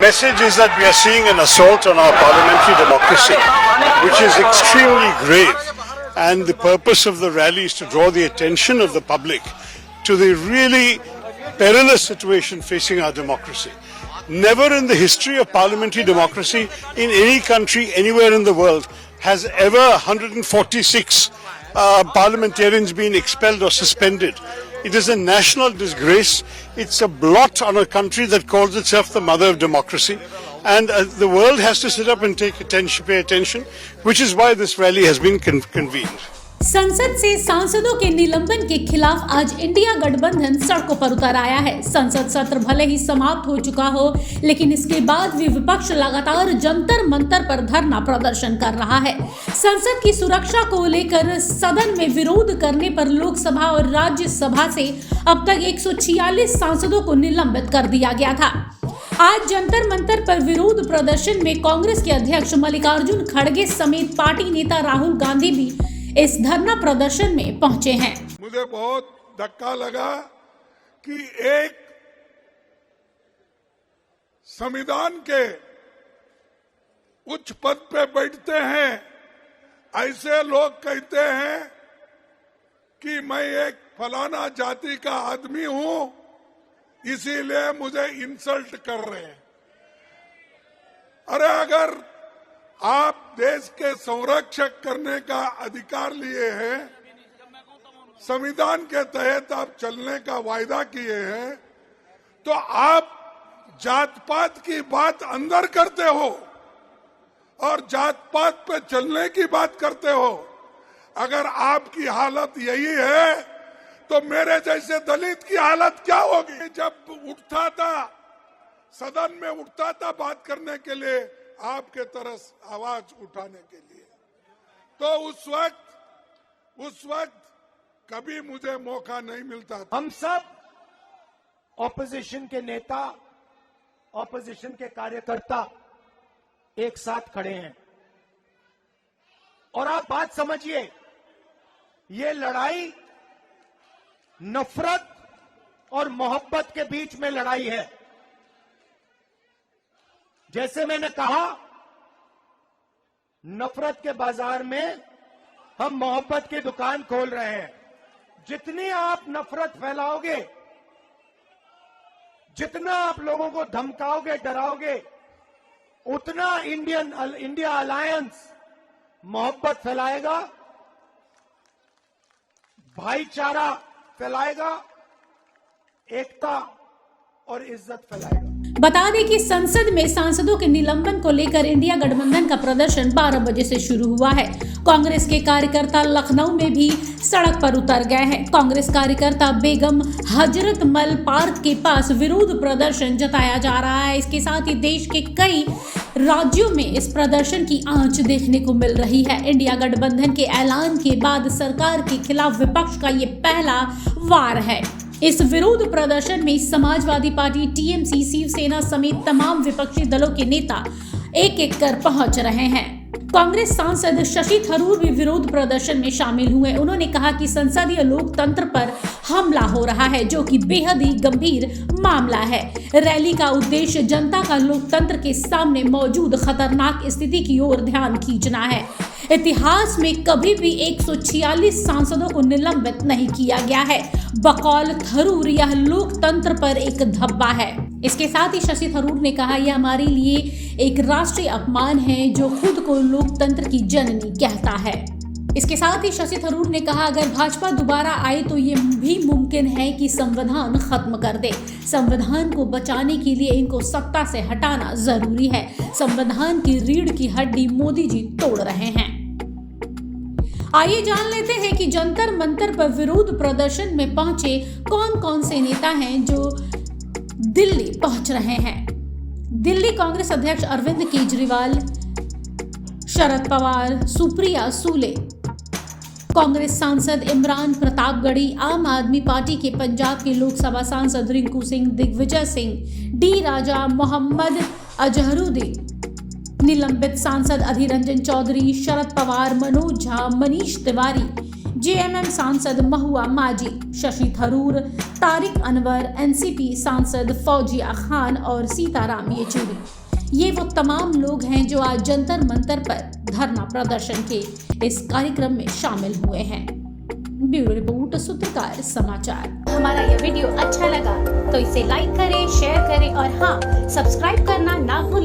message is that we are seeing an assault on our parliamentary democracy, which is extremely grave. And the purpose of the rally is to draw the attention of the public to the really perilous situation facing our democracy. Never in the history of parliamentary democracy in any country, anywhere in the world, has ever 146 parliamentarians been expelled or suspended. It is a national disgrace. It's a blot on a country that calls itself the mother of democracy. And the world has to sit up and pay attention, which is why this rally has been convened. संसद से सांसदों के निलंबन के खिलाफ आज India गठबंधन सड़कों पर उतर आया है। संसद सत्र भले ही समाप्त हो चुका हो, लेकिन इसके बाद भी विपक्ष लगातार जंतर मंतर पर धरना प्रदर्शन कर रहा है। संसद की सुरक्षा को लेकर सदन में विरोध करने पर लोकसभा और राज्यसभा से अब तक 146 सांसदों को निलंबित कर दिया गया था। आज जंतर मंतर पर विरोध प्रदर्शन में कांग्रेस के अध्यक्ष मल्लिकार्जुन खड़गे समेत पार्टी नेता राहुल गांधी भी इस धरना प्रदर्शन में पहुंचे हैं। मुझे बहुत धक्का लगा कि एक संविधान के उच्च पद पे बैठते हैं ऐसे लोग कहते हैं कि मैं एक फलाना जाति का आदमी हूं, इसीलिए मुझे इंसल्ट कर रहे हैं। अरे अगर आप देश के संरक्षक करने का अधिकार लिए हैं, संविधान के तहत आप चलने का वायदा किए हैं, तो आप जात पात की बात अंदर करते हो और जात पात पे चलने की बात करते हो। अगर आपकी हालत यही है तो मेरे जैसे दलित की हालत क्या होगी? जब उठता था, सदन में उठता था बात करने के लिए, आपके तरफ आवाज उठाने के लिए, तो उस वक्त कभी मुझे मौका नहीं मिलता। हम सब ऑपोजिशन के नेता, ऑपोजिशन के कार्यकर्ता एक साथ खड़े हैं और आप बात समझिए, ये लड़ाई नफरत और मोहब्बत के बीच में लड़ाई है। जैसे मैंने कहा, नफरत के बाजार में हम मोहब्बत की दुकान खोल रहे हैं। जितनी आप नफरत फैलाओगे, जितना आप लोगों को धमकाओगे, डराओगे, उतना इंडिया अलायंस मोहब्बत फैलाएगा, भाईचारा फैलाएगा, एकता और इज्जत फैलाएगा। बता दें कि संसद में सांसदों के निलंबन को लेकर इंडिया गठबंधन का प्रदर्शन 12 बजे से शुरू हुआ है। कांग्रेस के कार्यकर्ता लखनऊ में भी सड़क पर उतर गए हैं। कांग्रेस कार्यकर्ता बेगम हजरत मल पार्क के पास विरोध प्रदर्शन जताया जा रहा है। इसके साथ ही देश के कई राज्यों में इस प्रदर्शन की आंच देखने को मिल रही है। इंडिया गठबंधन के ऐलान के बाद सरकार के खिलाफ विपक्ष का ये पहला वार है। इस विरोध प्रदर्शन में समाजवादी पार्टी, टीएमसी, शिवसेना समेत तमाम विपक्षी दलों के नेता एक एक कर पहुंच रहे हैं। कांग्रेस सांसद शशि थरूर भी विरोध प्रदर्शन में शामिल हुए। उन्होंने कहा कि संसदीय लोकतंत्र पर हमला हो रहा है, जो कि बेहद ही गंभीर मामला है। रैली का उद्देश्य जनता का लोकतंत्र के सामने मौजूद खतरनाक स्थिति की ओर ध्यान खींचना है। इतिहास में कभी भी 146 सांसदों को निलंबित नहीं किया गया है। बकौल थरूर, यह लोकतंत्र पर एक धब्बा है। इसके साथ ही शशि थरूर ने कहा, यह हमारे लिए एक राष्ट्रीय अपमान है जो खुद को लोकतंत्र की जननी कहता है। इसके साथ ही शशि थरूर ने कहा, अगर भाजपा दोबारा आए तो ये भी मुमकिन है कि संविधान खत्म कर दे। संविधान को बचाने के लिए इनको सत्ता से हटाना जरूरी है। संविधान की रीढ़ की हड्डी मोदी जी तोड़ रहे हैं। आइए जान लेते हैं कि जंतर मंतर पर विरोध प्रदर्शन में पहुंचे कौन कौन से नेता हैं जो दिल्ली पहुंच रहे हैं। दिल्ली कांग्रेस अध्यक्ष अरविंद केजरीवाल, शरद पवार, सुप्रिया सूले, कांग्रेस सांसद इमरान प्रतापगढ़ी, आम आदमी पार्टी के पंजाब के लोकसभा सांसद रिंकू सिंह, दिग्विजय सिंह, डी राजा, मोहम्मद अजहरुद्दीन, निलंबित सांसद अधीर रंजन चौधरी, शरद पवार, मनोज झा, मनीष तिवारी, जेएमएम सांसद महुआ माजी, शशि थरूर, तारिक अनवर, एनसीपी सांसद फौजिया खान और सीताराम येचुरी। ये वो तमाम लोग हैं जो आज जंतर मंतर पर धरना प्रदर्शन के इस कार्यक्रम में शामिल हुए हैं। ब्यूरो रिपोर्ट, सूत्रकार समाचार। हमारा यह वीडियो अच्छा लगा तो इसे लाइक करें, शेयर करें और हाँ, सब्सक्राइब करना ना भूलें।